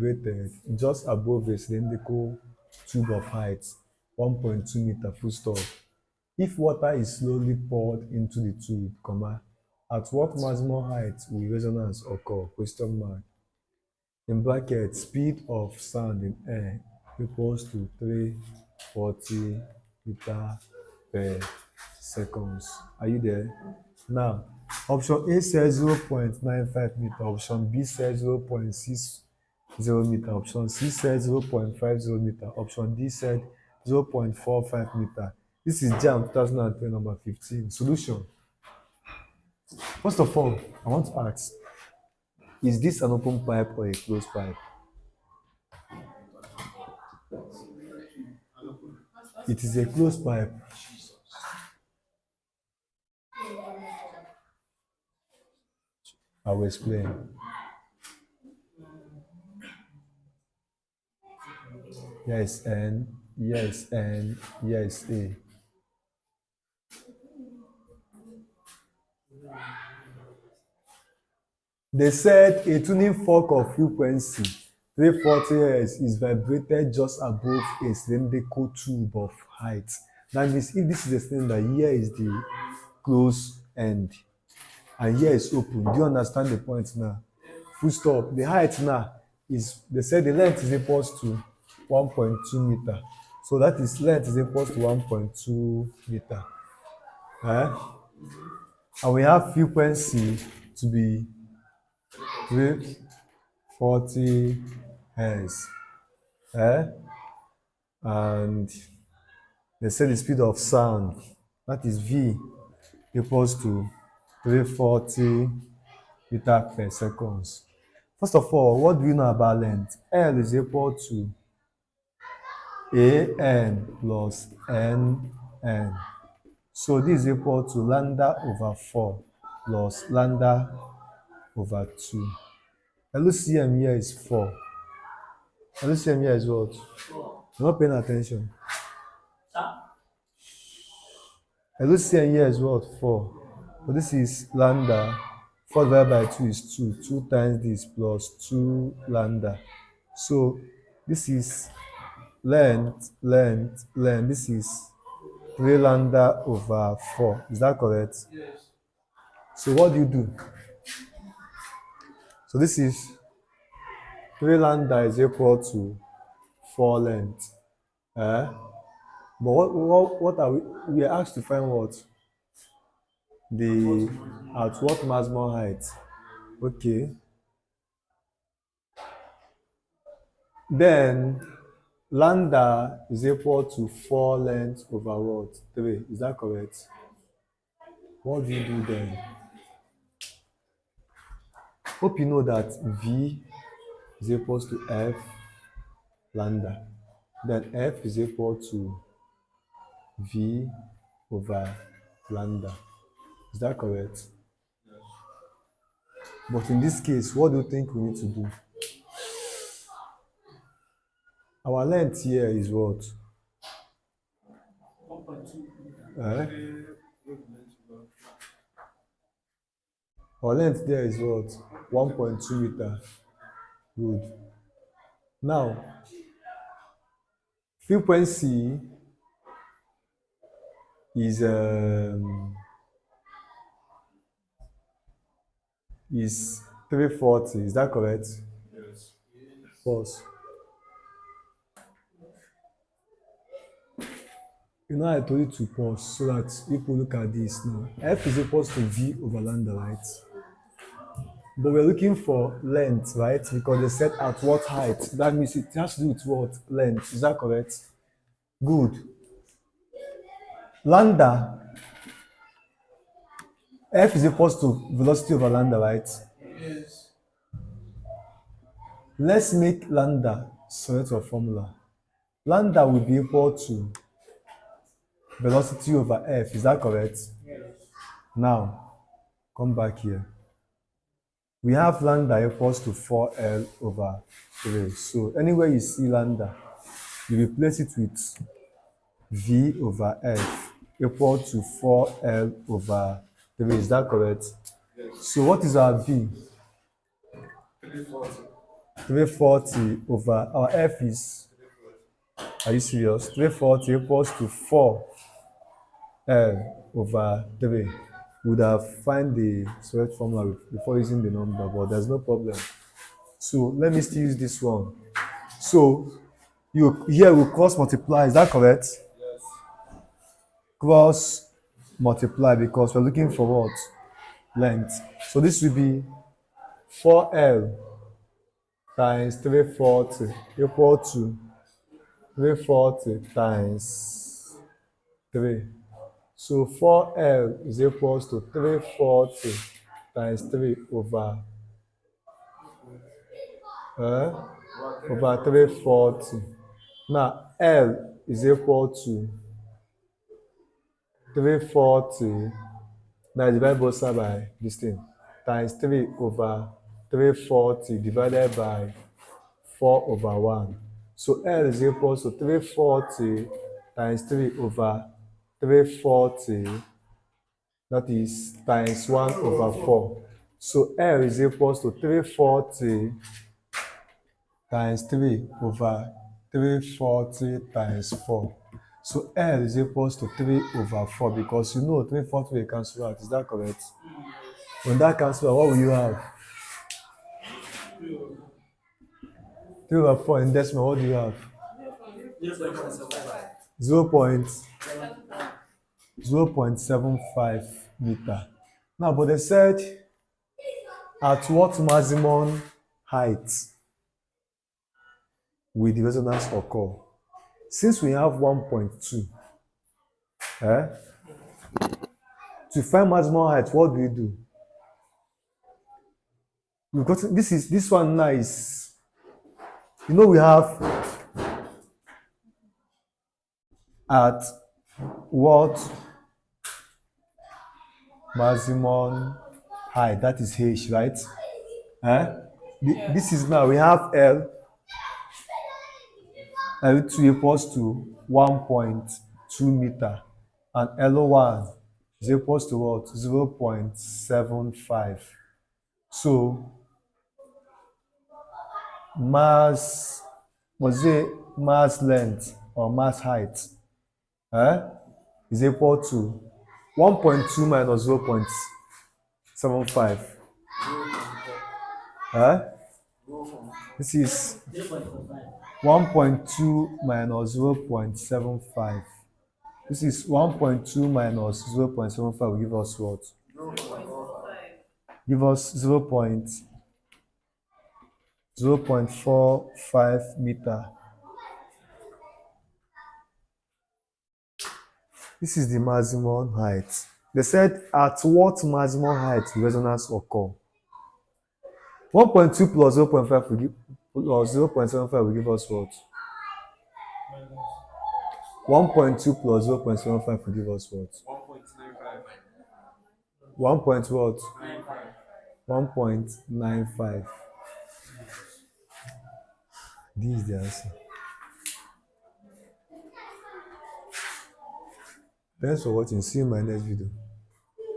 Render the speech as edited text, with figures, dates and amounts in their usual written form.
Rated just above a cylindrical tube of height 1.2 meter full stop. If water is slowly poured into the tube, comma, at what maximum height will resonance occur? Question mark. In bracket, speed of sound in air equals to 340 meter per seconds. Are you there? Now, option A says 0.95 meter, option B says 0.60 meter, option C says 0.50 meter, option D said 0.45 meter. This is JAM 2003 number 15. Solution. First of all, I want to ask, is this an open pipe or a closed pipe? It is a closed pipe. I will explain. Yes, and yes, and yes, A. They said a tuning fork of frequency 340 Hz is vibrated just above a cylindrical tube of height. That means if this is the cylinder, here is the closed end, and here is open. Do you understand the point now? Full stop. The height now is, they said the length is equal to 1.2 meter. So that is length is equal to 1.2 meter. And we have frequency to be 340 Hz. And they say the speed of sound, that is V, equals to 340 meter per seconds. First of all, what do we know about length? L is equal to AN plus NN. So this is equal to lambda over 4 plus lambda over 2. LCM here is 4. LCM here is what? You're not paying attention. LCM here is what? 4. So this is lambda. 4 divided by 2 is 2. 2 times this plus 2 lambda. So this is length. This is 3 lambda over 4. Is that correct? Yes. So what do you do? So this is 3 lambda is equal to 4 length. But what are we are asked to find what? At what maximum height? Okay. Then lambda is equal to 4 length over what? 3. Is that correct? What do you do then? Hope you know that V is equal to F lambda. Then F is equal to V over lambda. Is that correct? Yes. But in this case, what do you think we need to do? Our length here is what? 1.2. Our length there is what? 1.2 meter. Good. Now, frequency is 340. Is that correct? Yes. Pause. You know, I told you to pause so that people look at this now. F is equal to V over lambda, right? But we're looking for length, right? Because they said at what height. That means it has to do with what? Length. Is that correct? Good. Lambda. F is equal to velocity over lambda, right? Yes. Let's make lambda select a formula. Lambda will be equal to velocity over F. Is that correct? Yes. Now, come back here. We have lambda equals to 4L over 3. So anywhere you see lambda, you replace it with V over F equal to 4L over 3. Is that correct? Yes. So what is our V? 340. 340 over our F is, are you serious? 340 equals to 4 L over 3. We would have find the correct formula before using the number, but there's no problem. So let me still use this one. So you here will cross multiply, is that correct? Cross multiply because we're looking for what? Length. So this will be 4L times 340 equal to 340 times 3. So 4L is equals to 340 times 3 over 340. Now L is equal to 340. Now divide both sides by this thing times 3 over 340 divided by 4 over 1. So L is equal to 340 times 3 over 340, that is times 1 over 4. So L is equal to 340 times 3 over 340 times 4. So L is equal to 3 over 4 because you know 340 will cancel out. Is that correct? When that cancels out, what will you have? 3 over 4 in decimal, what do you have? 0.75 meter. Now, but they said at what maximum height will the resonance occur? Since we have 1.2, to find maximum height, what do we do? We've got this one now is, you know, we have at what maximum height, that is H, right? This is now, we have L2 equals to 1.2 meter and L1 is equals to what? 0.75. So mass, was it mass length or mass height is equal to 1.2 minus 0.75. This is 1.2 minus 0.75. This is 1.2 minus 0.75 will give us what? Give us 0.45 meter. This is the maximum height. They said at what maximum height the resonance occur? 1.2 plus 0.5 will give, plus 0.75 will give us what? 1.2 plus 0.75 will give us what? 1 point what? 1.95. This is the answer. Thanks for watching. See you in my next video.